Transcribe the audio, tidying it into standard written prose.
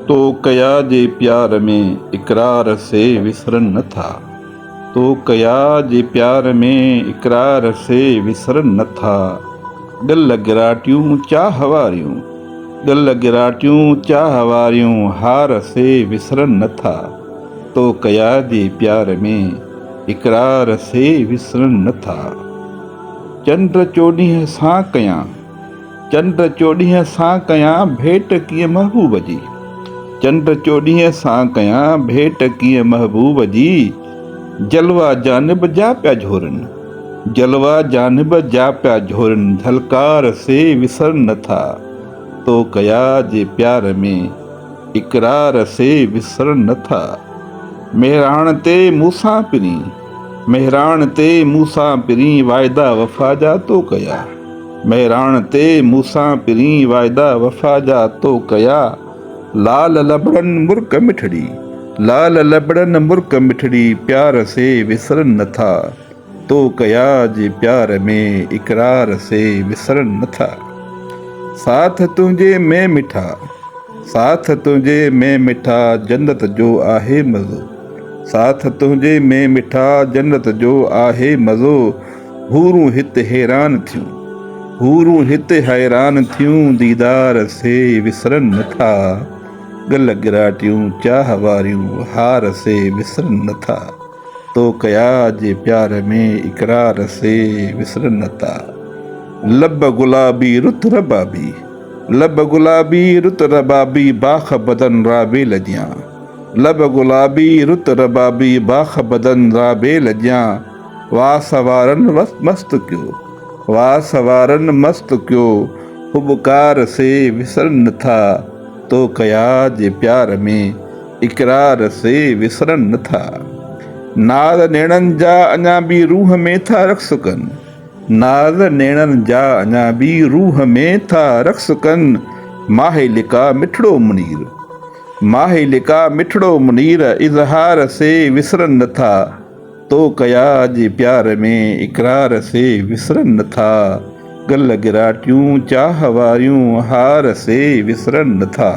तो कया जे प्यार में इकरार से विसरन न था। तो कया जे प्यार में इकरार से विसरन न था। गल गिराटियूं चाह वारियूं, गल गिराटियूं चाह वारियूं हार से विसरन न था। तो कया जे प्यार में इकरार से विसरन न था। चंड चोॾींहं सां कयां, चंड चोॾींहं सां कयां भेंट कीअं महबूब जी। चंड चोॾींहं सां कयां भेंट कीअं महबूब जी। जलवा जानिब जा पिया झोरनि, जलवा जानिब जा पिया झोरनि झलकार से विसरन न था। तो कया जे प्यार में इकरार से विसरन न था। मेहराण ते मूंसां पिरी, मेहराण ते मूंसां पिरी वाइदा वफ़ा जा तो कया। मेहराण ते मूंसां पिरी वाइदा वफ़ा जा तो कया। लाल लबड़न मुर्क मिठड़ी, लाल लबड़न मुर्क मिठड़ी प्यार से विसरन न था। तो कया जे प्यार में इकरार से विसरन न था। साथ तुंहिंजे में मिठा, साथ तुंहिंजे में मिठा जन्नत जो आहे मज़ो। साथ तुंहिंजे में मिठा जन्नत जो आहे मज़ो। हूरूं हिते हैरान थियूं, हूरूं हिते हैरान थियूं दीदार से विसरन न था। गल गिराटियूं चाह वारियूं हार से विसरन न था। तो कया जे प्यार में इकरार से विसरन न था। लब गुलाबी रुत रबाबी, लब गुलाबी रुत रबाबी बाख बदन राबे लजियां। लब गुलाबी रुत रबाबी बाख बदन राबे लजियां। वाह सवारन मस्त क्यों, वाह सवारन मस्त क्यों हुबकार से विसरन न था। तो कया जे प्यार में इकरार से विसरन न था। नाज़ नेणनि जा अञा बि रूह में था रक़्स कनि, नाज़ नेणनि जा अञा बि रूह में था रक़्स कनि। माहे लिका मिठड़ो मुनीर, माहे लिका मिठड़ो मुनीर इज़हार से विसरन न था। तो कया जे प्यार में इकरार से विसरन न था। गल गिराटियूं चाह वारियूं हार से विसरन न था।